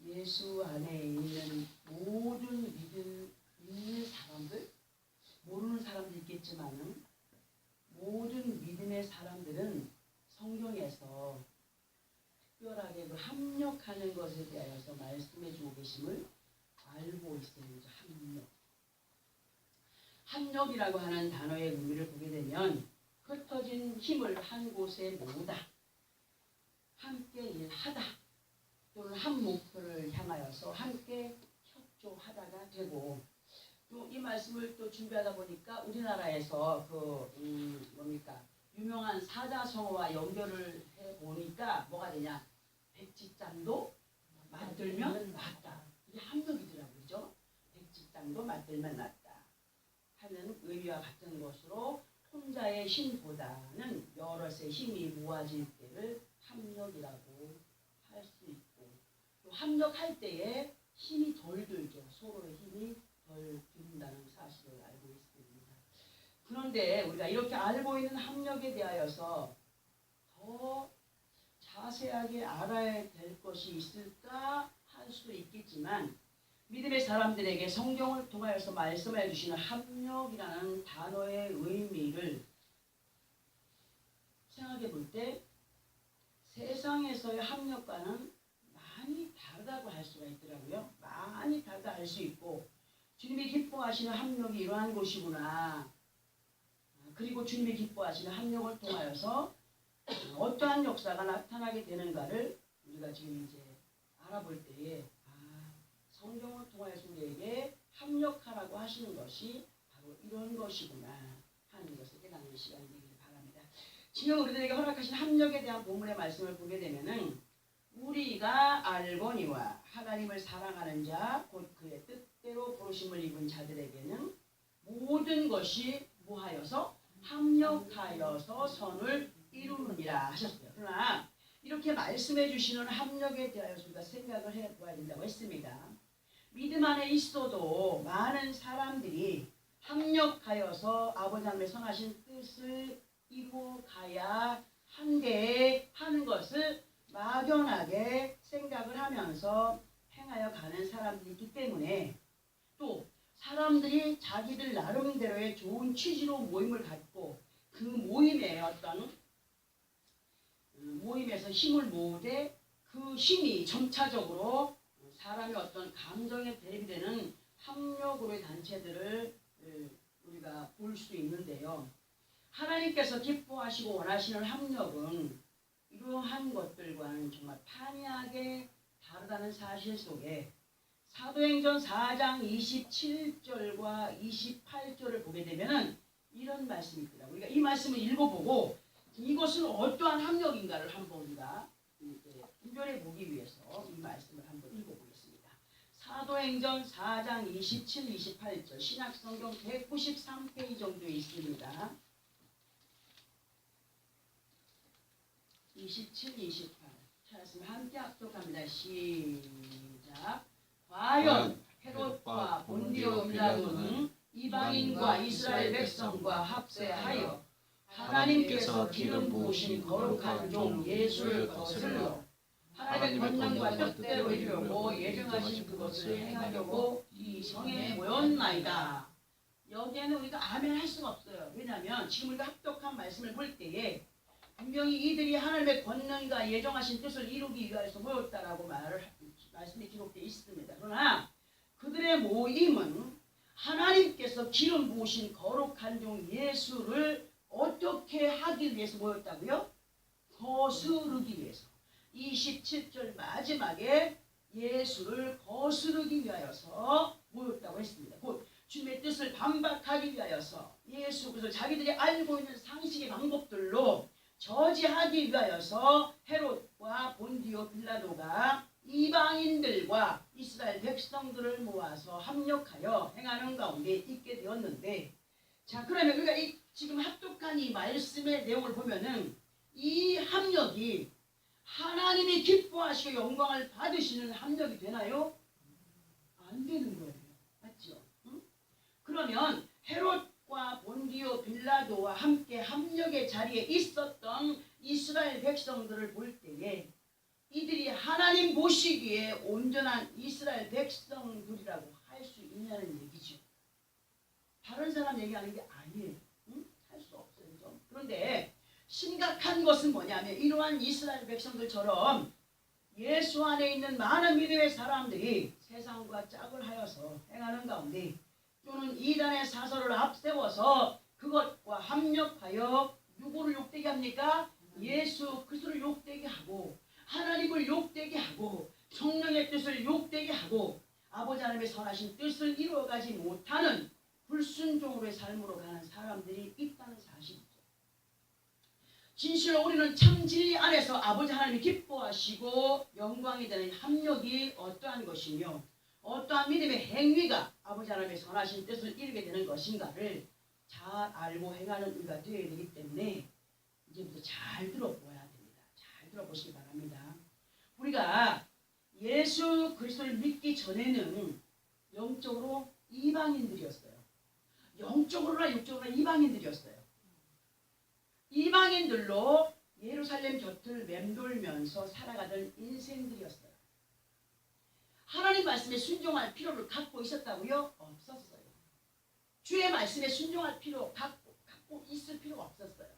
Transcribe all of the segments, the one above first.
예수 안에 있는 모든 믿는 사람들, 모르는 사람도 있겠지만은 모든 믿음의 사람들은 성경에서 특별하게 그 합력하는 것에 대하여서 말씀해 주고 계심을 알고 있어요. 합력. 합력이라고 하는 단어의 의미를 보게 되면 흩어진 힘을 한 곳에 모으다, 함께 일하다, 또는 한 목표를 향하여서 함께 협조하다가 되고, 또 이 말씀을 또 준비하다 보니까 우리나라에서 유명한 사자성어와 연결을 해 보니까 뭐가 되냐? 백지장도 맞들면 낫다. 이게 합력이더라고요. 그죠? 백지장도 맞들면 낫다 하는 의미와 같은 것으로 혼자의 힘보다는 여럿의 힘이 모아질 때를 합력이라고 할 수 있고, 또 합력할 때에 힘이 덜 들죠. 서로의 힘이 덜 든다는 사실을 알고 있습니다. 그런데 우리가 이렇게 알고 있는 합력에 대하여서 더 자세하게 알아야 될 것이 있을까 할 수도 있겠지만, 믿음의 사람들에게 성경을 통하여서 말씀해 주시는 합력이라는 단어의 의미를 생각해 볼 때 세상에서의 합력과는 많이 다르다고 할 수가 있더라고요. 많이 다르다 할 수 있고, 주님이 기뻐하시는 합력이 이러한 것이구나. 그리고 주님이 기뻐하시는 합력을 통하여서 어떠한 역사가 나타나게 되는가를 우리가 지금 이제 알아볼 때에 성경을 통해서 우리에게 합력하라고 하시는 것이 바로 이런 것이구나 하는 것을 깨닫는 시간이 되기를 바랍니다. 지금 우리들에게 허락하신 합력에 대한 본문의 말씀을 보게 되면은 우리가 알거니와 하나님을 사랑하는 자 곧 그의 뜻대로 부르심을 입은 자들에게는 모든 것이 뭐하여서 합력하여서 선을 이루느니라 하셨어요. 그러나 이렇게 말씀해 주시는 합력에 대하여서 우리가 생각을 해봐야 된다고 했습니다. 믿음 안에 있어도 많은 사람들이 합력하여서 아버지 하나님의 선하신 뜻을 이루어가야 한데 하는 것을 막연하게 생각을 하면서 행하여 가는 사람들이 있기 때문에, 또 사람들이 자기들 나름대로의 좋은 취지로 모임을 갖고 그 모임에 모임에서 힘을 모으되 그 힘이 점차적으로 사람의 어떤 감정에 대입이 되는 합력으로의 단체들을 우리가 볼 수 있는데요. 하나님께서 기뻐하시고 원하시는 합력은 이러한 것들과는 정말 판이하게 다르다는 사실 속에 사도행전 4장 27절과 28절을 보게 되면 이런 말씀이 있더라고요. 우리가 이 말씀을 읽어보고 이것은 어떠한 합력인가를 한번 우리가 분별해 보기 위해서 이 말씀을 한번 읽어보겠습니다. 사도행전 4장 27, 28절 신약성경 193페이지 정도에 있습니다. 27, 28 찾았으면 함께 합독합니다. 시작. 과연 헤롯과 본디오 빌라도는 이방인과 이스라엘 백성과 합세하여 하나님께서 기름 부으신 거룩한 종 예수를 거슬러 하나님의 권능과 뜻대로 이루려고 예정하신 그것을 행하려고 이 성에 모였나이다. 여기에는 우리가 아멘 할 수가 없어요. 왜냐하면 지금 우리가 합독한 말씀을 볼 때에 분명히 이들이 하나님의 권능과 예정하신 뜻을 이루기 위해서 모였다라고 말씀이 기록되어 있습니다. 그러나 그들의 모임은 하나님께서 기름 부으신 거룩한 종 예수를 어떻게 하기 위해서 모였다고요? 거스르기 위해서. 27절 마지막에 예수를 거스르기 위하여서 모였다고 했습니다. 곧 주님의 뜻을 반박하기 위하여서 예수 그래서 자기들이 알고 있는 상식의 방법들로 저지하기 위하여서 헤롯과 본디오 빌라도가 이방인들과 이스라엘 백성들을 모아서 합력하여 행하는 가운데 있게 되었는데, 자 그러면 우리가 지금 합독한 이 말씀의 내용을 보면은 이 합력이 하나님이 기뻐하시고 영광을 받으시는 합력이 되나요? 안 되는 거예요. 맞죠? 응? 그러면 헤롯과 본디오 빌라도와 함께 합력의 자리에 있었던 이스라엘 백성들을 볼 때에 이들이 하나님 보시기에 온전한 이스라엘 백성들이라고 할 수 있냐는 얘기죠. 다른 사람 얘기하는 게 아니에요. 응? 할 수 없어요. 그죠? 그런데 심각한 것은 뭐냐면 이러한 이스라엘 백성들처럼 예수 안에 있는 많은 믿음의 사람들이 세상과 짝을 하여서 행하는 가운데 또는 이단의 사설을 앞세워서 그것과 합력하여 누구를 욕되게 합니까? 예수 그리스도를 욕되게 하고 하나님을 욕되게 하고 성령의 뜻을 욕되게 하고 아버지 하나님의 선하신 뜻을 이루어가지 못하는 불순종으로의 삶으로 가는 사람들이 있다는 사실이죠. 진실로 우리는 참 진리 안에서 아버지 하나님이 기뻐하시고 영광이 되는 합력이 어떠한 것이며 어떠한 믿음의 행위가 아버지 하나님의 선하신 뜻을 이루게 되는 것인가를 잘 알고 행하는 우리가 되어야 되기 때문에 이제부터 잘 들어보아야 됩니다. 잘 들어보시기 바랍니다. 우리가 예수 그리스도를 믿기 전에는 영적으로 이방인들이었어요. 영적으로나 육적으로나 이방인들이었어요. 이방인들로 예루살렘 곁을 맴돌면서 살아가던 인생들이었어요. 하나님 말씀에 순종할 필요를 갖고 있었다고요? 없었어요. 주의 말씀에 순종할 필요 갖고 있을 필요가 없었어요.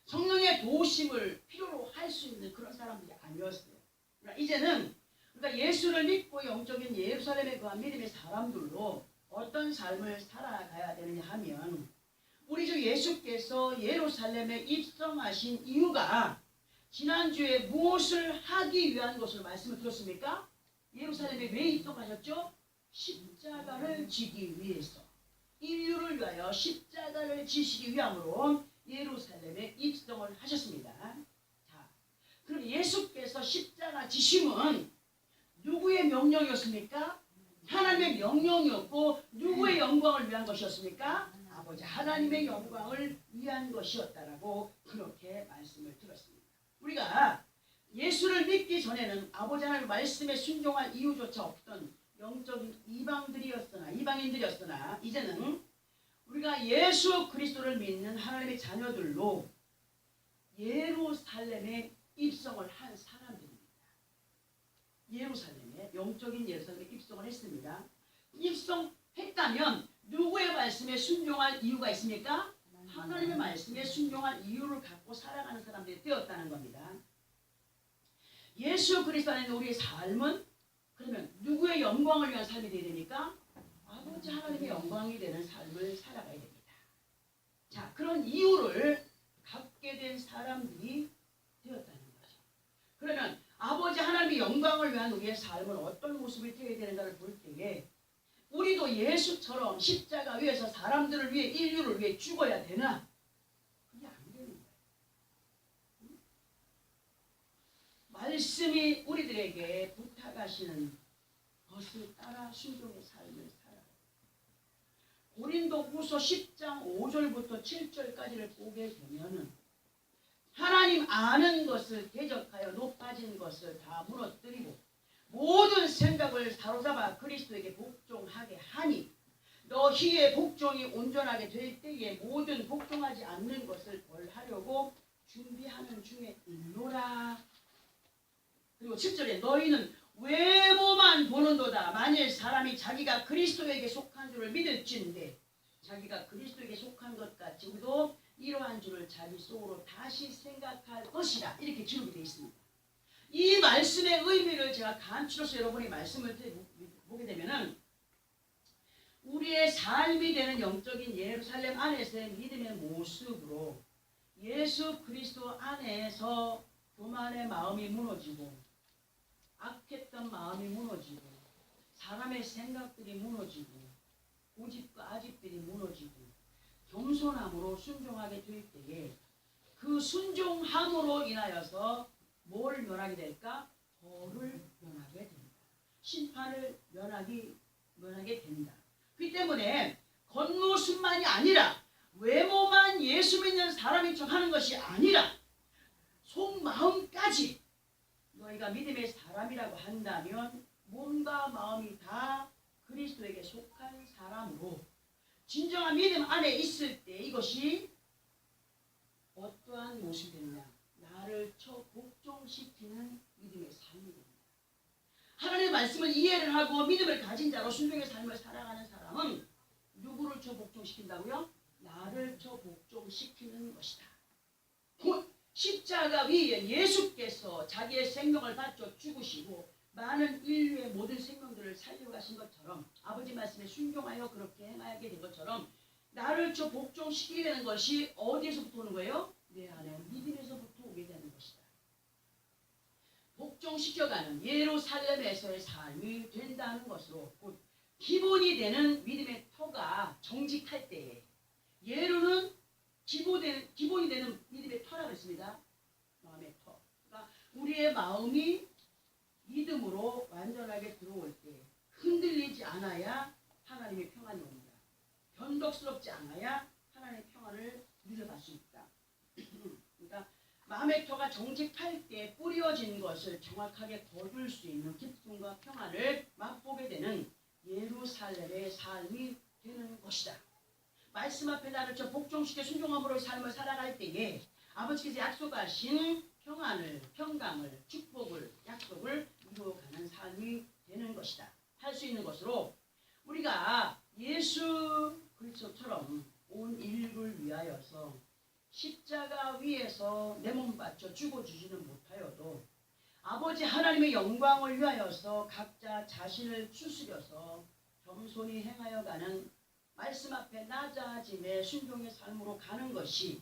성령의 도우심을 필요로 할 수 있는 그런 사람들이 아니었어요. 그러니까 이제는 그러니까 예수를 믿고 영적인 예루살렘에 거한 믿음의 사람들로 어떤 삶을 살아가야 되느냐 하면 우리 주 예수께서 예루살렘에 입성하신 이유가 지난주에 무엇을 하기 위한 것을 말씀을 들었습니까? 예루살렘에 왜 입성하셨죠? 십자가를 지기 위해서 인류를 위하여 십자가를 지시기 위함으로 예루살렘에 입성을 하셨습니다. 자, 그럼 예수께서 십자가 지심은 누구의 명령이었습니까? 하나님의 명령이었고 누구의 영광을 위한 것이었습니까? 아버지 하나님의 영광을 위한 것이었다라고 그렇게 말씀을 들었습니다. 우리가 예수를 믿기 전에는 아버지 하나님의 말씀에 순종할 이유조차 없던 영적인 이방인들이었으나 이제는 우리가 예수 그리스도를 믿는 하나님의 자녀들로 예루살렘에 입성을 한 사람들입니다. 예루살렘에 영적인 예루살렘에 입성을 했습니다. 입성했다면 누구의 말씀에 순종할 이유가 있습니까? 하나님의 말씀에 순종할 이유를 갖고 살아가는 사람들이 되었다는 겁니다. 예수 그리스도 안에 우리의 삶은 그러면 누구의 영광을 위한 삶이 되어야 됩니까? 아버지 하나님의 영광이 되는 삶을 살아가야 됩니다. 자, 그런 이유를 갖게 된 사람들이 되었다는 거죠. 그러면 아버지 하나님의 영광을 위한 우리의 삶은 어떤 모습이 되어야 되는가를 볼 때에 우리도 예수처럼 십자가 위에서 사람들을 위해 인류를 위해 죽어야 되나? 그게 안 되는 거예요. 말씀이 우리들에게 부탁하시는 것을 따라 순종의 삶을 살아요. 고린도후서 10장 5절부터 7절까지를 보게 되면은 하나님 아는 것을 대적하여 높아진 것을 다 무너뜨리고 모든 생각을 사로잡아 그리스도에게 복종하게 하니 너희의 복종이 온전하게 될 때에 모든 복종하지 않는 것을 벌하려고 준비하는 중에 있노라. 그리고 7절에 너희는 외모만 보는도다. 만일 사람이 자기가 그리스도에게 속한 줄을 믿을진데 자기가 그리스도에게 속한 것 같이 우리도 이러한 줄을 자기 속으로 다시 생각할 것이라. 이렇게 기록이 되어 있습니다. 이 말씀의 의미를 제가 간추려서 여러분이 말씀을 보게 되면은 우리의 삶이 되는 영적인 예루살렘 안에서의 믿음의 모습으로 예수 그리스도 안에서 교만의 마음이 무너지고 악했던 마음이 무너지고 사람의 생각들이 무너지고 고집과 아집들이 무너지고 겸손함으로 순종하게 될 때에 그 순종함으로 인하여서 뭘 면하게 될까? 벌을 면하게 된다. 심판을 면하게 된다. 그렇기 때문에 겉모습만이 아니라 외모만 예수 믿는 사람인 척 하는 것이 아니라 속마음까지 너희가 믿음의 사람이라고 한다면 몸과 마음이 다 그리스도에게 속한 사람으로 진정한 믿음 안에 있을 때 이것이 어떠한 모습이 되느냐? 나를 복종시키는 믿음의 삶이 됩니다. 하나님의 말씀을 이해를 하고 믿음을 가진 자로 순종의 삶을 살아가는 사람은 누구를 저 복종시킨다고요? 나를 저 복종시키는 것이다. 십자가 위에 예수께서 자기의 생명을 바쳐 죽으시고 많은 인류의 모든 생명들을 살려가신 것처럼 아버지 말씀에 순종하여 그렇게 행하게 된 것처럼 나를 저 복종시키게 되는 것이 어디에서부터 오는 거예요? 내 안에 믿음에서부터 오게 되는 것이다. 복종시켜가는 예루살렘에서의 삶이 된다는 것으로 곧 기본이 되는 믿음의 터가 정직할 때에 예루는 기본이 되는 믿음의 터라고 했습니다. 마음의 터. 그러니까 우리의 마음이 믿음으로 완전하게 들어올 때 흔들리지 않아야 하나님의 평안이 옵니다. 변덕스럽지 않아야 하나님의 평안을 누려갈 수 있다. 그러니까 마음의 터가 정직할 때 뿌려진 것을 정확하게 거둘 수 있는 기쁨과 평안을 맛보게 되는 예루살렘의 삶이 되는 것이다. 말씀 앞에 나를 저 복종시켜 순종함으로 삶을 살아갈 때에 아버지께서 약속하신 평안을, 평강을, 축복을, 약속을 이루어가는 삶이 되는 것이다. 할 수 있는 것으로 우리가 예수 그리스도처럼 온 인류를 위하여서 십자가 위에서 내 몸 바쳐 죽어주지는 못하여도 아버지 하나님의 영광을 위하여서 각자 자신을 추스려서 겸손히 행하여 가는 말씀 앞에 낮아짐의 순종의 삶으로 가는 것이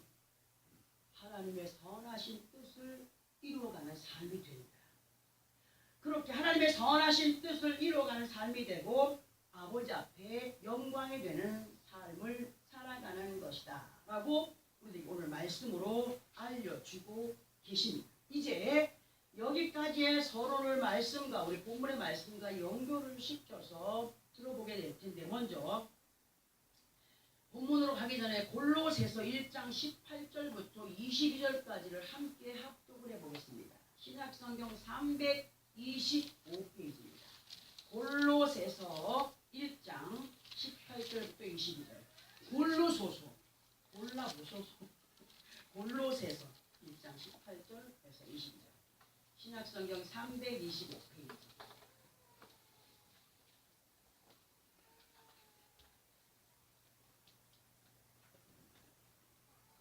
하나님의 선하신 뜻을 이루어가는 삶이 됩니다. 그렇게 하나님의 선하신 뜻을 이루어가는 삶이 되고 아버지 앞에 영광이 되는 삶을 살아가는 것이다 라고 우리들이 오늘 말씀으로 알려주고 계십니다. 이제 여기까지의 서론을 말씀과 우리 본문의 말씀과 연결을 시켜서 들어보게 될 텐데 먼저 본문으로 가기 전에 골로새서 1장 18절부터 22절까지를 함께 합독을 해보겠습니다. 신약성경 325페이지입니다. 골로새서 1장 18절부터 22절. 골로소서, 골라보소서. 골로새서 1장 18절에서 22절. 신약성경 325페이지.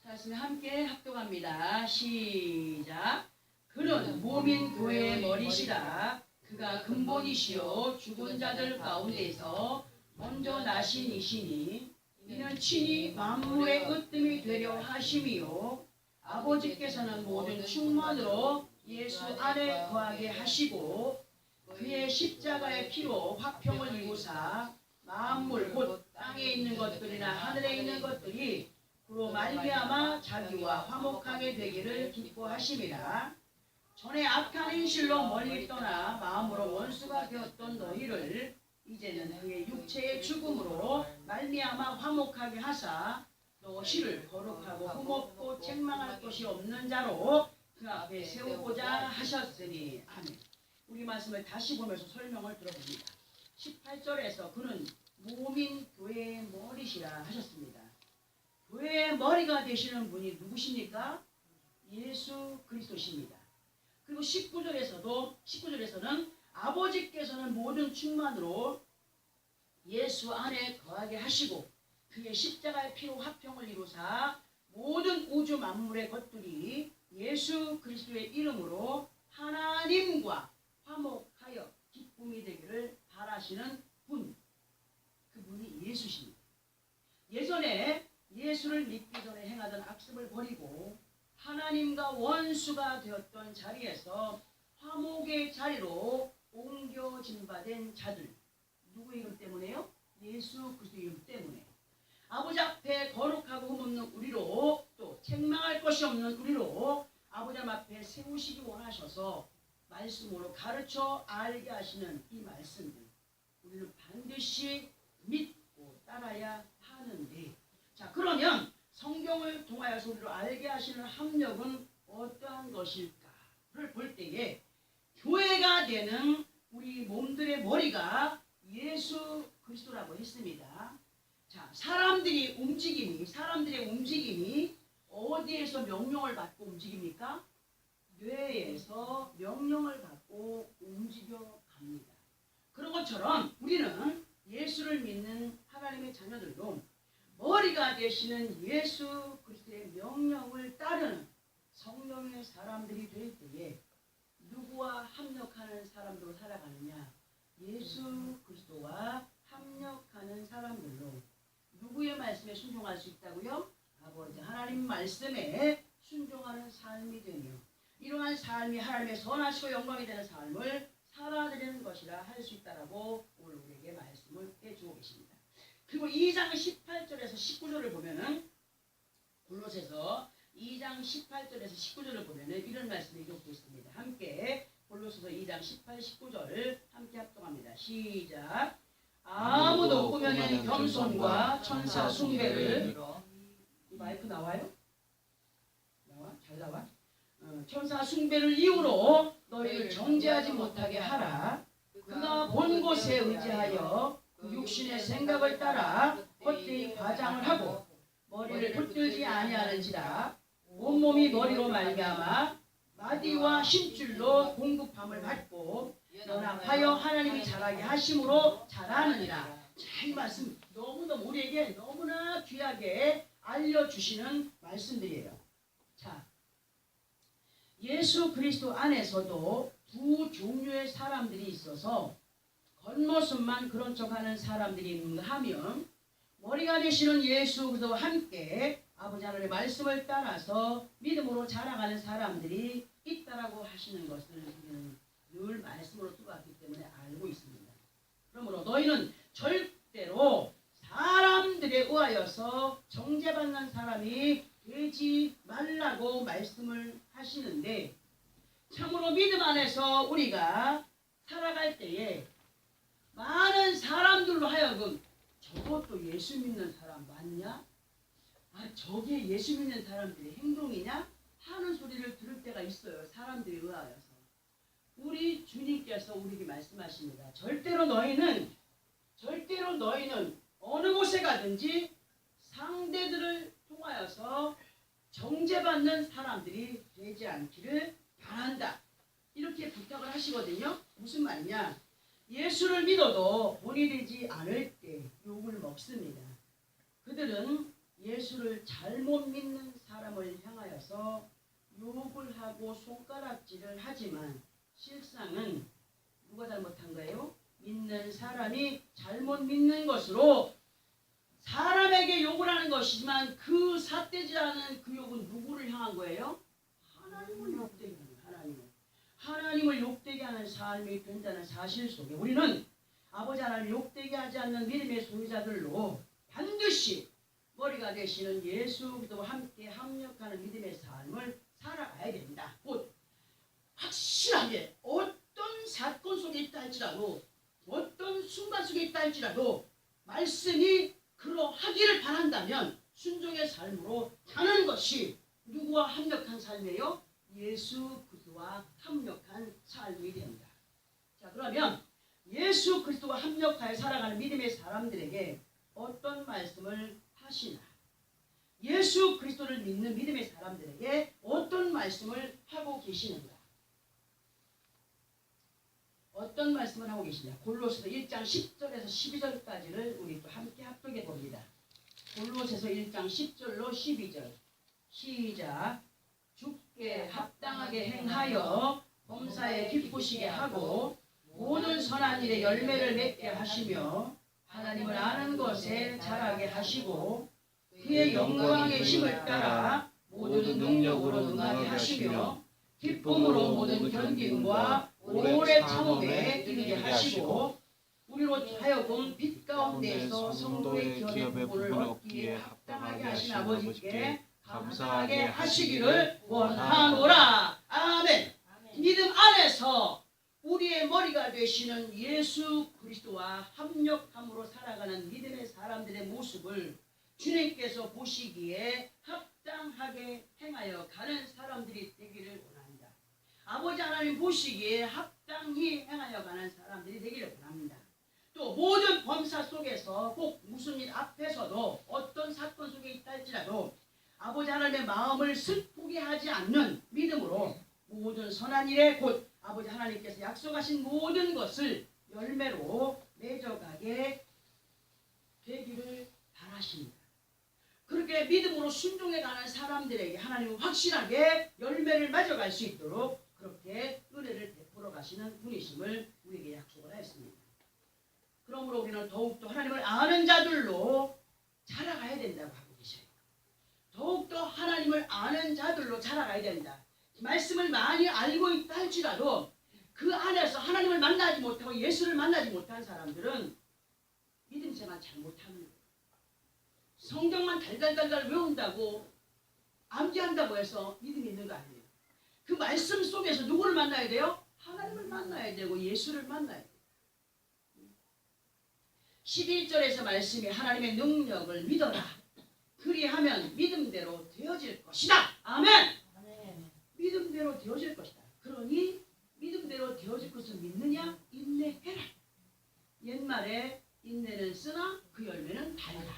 말씀 함께 합독합니다. 시작. 그는 몸인 교회의 머리시라. 그가 근본이시요 죽은 자들 가운데서 먼저 나신 이시니 이는 친히 만물의 으뜸이 되려 하심이요 아버지께서는 모든 충만으로 예수 안에 거하게 하시고 그의 십자가의 피로 화평을 이루사 만물 곧 땅에 있는 것들이나 하늘에 있는 것들이 그로 말미암아 자기와 화목하게 되기를 기뻐하심이라. 전에 악한 행실로 멀리 떠나 마음으로 원수가 되었던 너희를 이제는 그의 육체의 죽음으로 말미암아 화목하게 하사 너희를 거룩하고 흠없고 책망할 것이 없는 자로 그 앞에 세우고자 하셨으니. 아멘. 우리 말씀을 다시 보면서 설명을 들어봅니다. 18절에서 그는 몸인 교회의 머리시라 하셨습니다. 교회의 머리가 되시는 분이 누구십니까? 예수 그리스도십니다. 그리고 19절에서는 아버지께서는 모든 충만으로 예수 안에 거하게 하시고 그의 십자가의 피로 화평을 이루사 모든 우주 만물의 것들이 예수 그리스도의 이름으로 하나님과 화목하여 기쁨이 되기를 바라시는 분, 그분이 예수십니다. 예전에 예수를 믿기 전에 행하던 악습을 버리고 하나님과 원수가 되었던 자리에서 화목의 자리로 옮겨진 바 된 자들, 누구의 이름 때문에요? 예수 그리스도의 이름 때문에. 아버지 앞에 거룩하고 흠없는 우리로, 또 책망할 것이 없는 우리로 아버지 앞에 세우시기 원하셔서 말씀으로 가르쳐 알게 하시는 이 말씀들, 우리는 반드시 믿고 따라야 하는데, 자, 그러면 성경을 통하여서 우리를 알게 하시는 합력은 어떠한 것일까를 볼 때에 교회가 되는 우리 몸들의 머리가 예수 그리스도라고 했습니다. 자, 사람들의 움직임이 어디에서 명령을 받고 움직입니까? 뇌에서 명령을 받고 움직여 갑니다. 그런 것처럼 우리는 예수를 믿는 하나님의 자녀들도 머리가 되시는 예수 그리스도의 명령을 따르는 성령의 사람들이 될 때에 누구와 합력하는 사람들로 살아가느냐? 예수 그리스도와 합력하는 사람들로. 누구의 말씀에 순종할 수 있다고요? 아버지 하나님 말씀에 순종하는 삶이 되며 이러한 삶이 하나님의 선하시고 영광이 되는 삶을 살아내는 것이라 할 수 있다라고 오늘 우리에게 말씀을 해주고 계십니다. 그리고 2장 18절에서 19절을 보면은 골로새서 2장 18절에서 19절을 보면은 이런 말씀이 기록되어 있습니다. 함께 골로새서 2장 18, 19절 함께 합동합니다. 시작. 아무도 꾸며낸 겸손과 천사 숭배를 이 마이크 나와요? 나와? 잘 나와? 천사 숭배를 이유로 너희를 정죄하지 못하게 하라. 그가 본 곳에 의지하여 그 육신의 생각을 따라 헛되이 과장을 하고 머리를 붙들지 아니하는지라. 온몸이 머리로 말미암아 마디와 힘줄로 공급함을 받고 연합하여 하나님이 자라게 하심으로 자라느니라. 자, 이 말씀 너무너무 우리에게 너무나 귀하게 알려주시는 말씀들이에요. 자, 예수 그리스도 안에서도 두 종류의 사람들이 있어서 겉모습만 그런 척하는 사람들이 있는가 하면 머리가 되시는 예수 그리스도와 함께 아버지 하나님의 말씀을 따라서 믿음으로 자라가는 사람들이 있다라고 하시는 것을 우리는 늘 말씀으로 뚫어왔기 때문에 알고 있습니다. 그러므로 너희는 절대로 사람들에 의하여서 정죄받는 사람이 되지 말라고 말씀을 하시는데 참으로 믿음 안에서 우리가 살아갈 때에 많은 사람들로 하여금 저것도 예수 믿는 사람 맞냐? 아, 저게 예수 믿는 사람들의 행동이냐? 하는 소리를 들을 때가 있어요. 사람들에 의하여서. 우리 주님께서 우리에게 말씀하십니다. 절대로 너희는 어느 곳에 가든지 상대들을 통하여서 정죄받는 사람들이 되지 않기를 바란다. 이렇게 부탁을 하시거든요. 무슨 말이냐? 예수를 믿어도 본이 되지 않을 때 욕을 먹습니다. 그들은 예수를 잘못 믿는 사람을 향하여서 욕을 하고 손가락질을 하지만 실상은 누가 잘못한 거예요? 믿는 사람이 잘못 믿는 것으로 사람에게 욕을 하는 것이지만 그 삿대질 하는 그 욕은 누구를 향한 거예요? 하나님을 욕되게 하는 거예요. 하나님을 욕되게 하는 삶이 된다는 사실 속에 우리는 아버지 하나님을 욕되게 하지 않는 믿음의 소유자들로 반드시 머리가 되시는 예수 그리스도와 함께 합력하는 믿음의 삶을 살아가야 됩니다. 곧 확실하게 어떤 사건 속에 있다 할지라도 어떤 순간 속에 있다 할지라도 말씀이 그러하기를 바란다면 순종의 삶으로 사는 것이 누구와 합력한 삶이에요? 예수 그리스도와 합력한 삶이 됩니다. 자, 그러면 예수 그리스도와 합력하여 살아가는 믿음의 사람들에게 어떤 말씀을 하시나? 예수 그리스도를 믿는 믿음의 사람들에게 어떤 말씀을 하고 계시는가? 어떤 말씀을 하고 계시냐? 골로새서 1장 10절에서 12절까지를 우리 또 함께 합독해 봅니다. 골로새서 1장 10절로 12절 시작. 주께 합당하게 행하여 범사에 기쁘시게 하고 모든 선한 일에 열매를 맺게 하시며 하나님을 아는 것에 자라게 하시고 그의 영광의 힘을 따라 모든 능력으로 능하게 하시며 기쁨으로 모든 견딤과 오래 참음에 이르게 하시고 우리로 하여금 빛 가운데에서 성도의 기업의 부분을 얻기에 합당하게 하신 아버지께 감사하게 하시기를 원하노라. 아멘. 믿음 안에서 우리의 머리가 되시는 예수 그리스도와 합력함으로 살아가는 믿음의 사람들의 모습을 주님께서 보시기에 합당하게 행하여 가는 사람들이 되기를 원합니다. 아버지 하나님 보시기에 합당히 행하여 가는 사람들이 되기를 원합니다. 또 모든 범사 속에서 꼭 무슨 일 앞에서도 어떤 사건 속에 있다 할지라도 아버지 하나님의 마음을 슬프게 하지 않는 믿음으로 모든 선한 일에 곧 아버지 하나님께서 약속하신 모든 것을 열매로 맺어가게 되기를 바라십니다. 그렇게 믿음으로 순종해 가는 사람들에게 하나님은 확실하게 열매를 맺어갈 수 있도록 그렇게 은혜를 베풀어 가시는 분이심을 우리에게 약속을 했습니다. 그러므로 우리는 더욱더 하나님을 아는 자들로 자라가야 된다고 하고 계셔요. 더욱더 하나님을 아는 자들로 자라가야 된다. 말씀을 많이 알고 있다 할지라도 그 안에서 하나님을 만나지 못하고 예수를 만나지 못한 사람들은 믿음 생활 잘 못하는 거예요. 성경만 달달달달 외운다고 암기한다고 해서 믿음이 있는 거 아니에요. 그 말씀 속에서 누구를 만나야 돼요? 하나님을 만나야 되고 예수를 만나야 돼요. 11절에서 말씀이 하나님의 능력을 믿어라. 그리하면 믿음대로 되어질 것이다. 아멘. 믿음대로 되어질 것이다. 그러니 믿음대로 되어질 것을 믿느냐? 인내해라. 옛말에 인내는 쓰나 그 열매는 달다.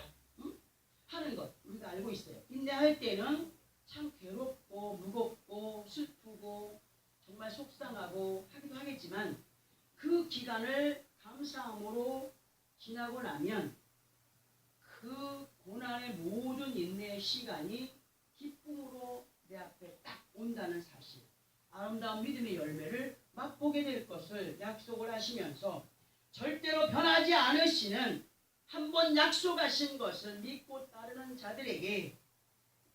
하는 것 우리가 알고 있어요. 인내할 때는 참 괴롭고 무겁고 슬프고 정말 속상하고 하기도 하겠지만 그 기간을 감사함으로 지나고 나면 그 고난의 모든 인내의 시간이 기쁨으로 내 앞에 딱 온다는 사실, 아름다운 믿음의 열매를 맛보게 될 것을 약속을 하시면서 절대로 변하지 않으시는 한번 약속하신 것을 믿고 따르는 자들에게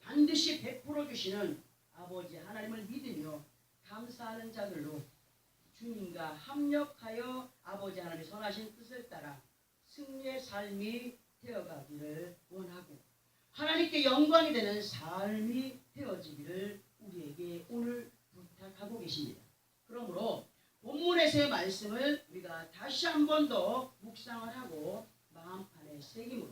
반드시 베풀어 주시는 아버지 하나님을 믿으며 감사하는 자들로 주님과 합력하여 아버지 하나님의 선하신 뜻을 따라 승리의 삶이 되어가기를 원하고 하나님께 영광이 되는 삶이 되어지기를 우리에게 오늘 부탁하고 계십니다. 그러므로 본문에서의 말씀을 우리가 다시 한 번 더 묵상을 하고 마음판에 새김으로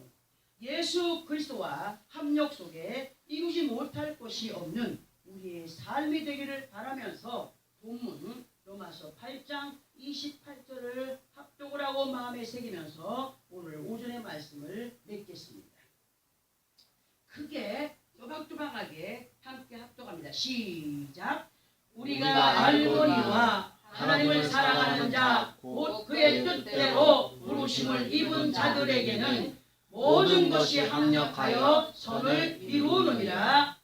예수 그리스도와 합력 속에 이루지 못할 것이 없는 우리의 삶이 되기를 바라면서 본문 로마서 8장 28절을 합독을 하고 마음에 새기면서 오늘 오전의 말씀을 맺겠습니다. 크게 또박또박하게 함께 합독합니다. 시작. 우리가 알거니와 하나님을 사랑하는 자 곧 그의 뜻대로 부르심을 입은 자들에게는 모든 것이 합력하여 선을 이루느니라.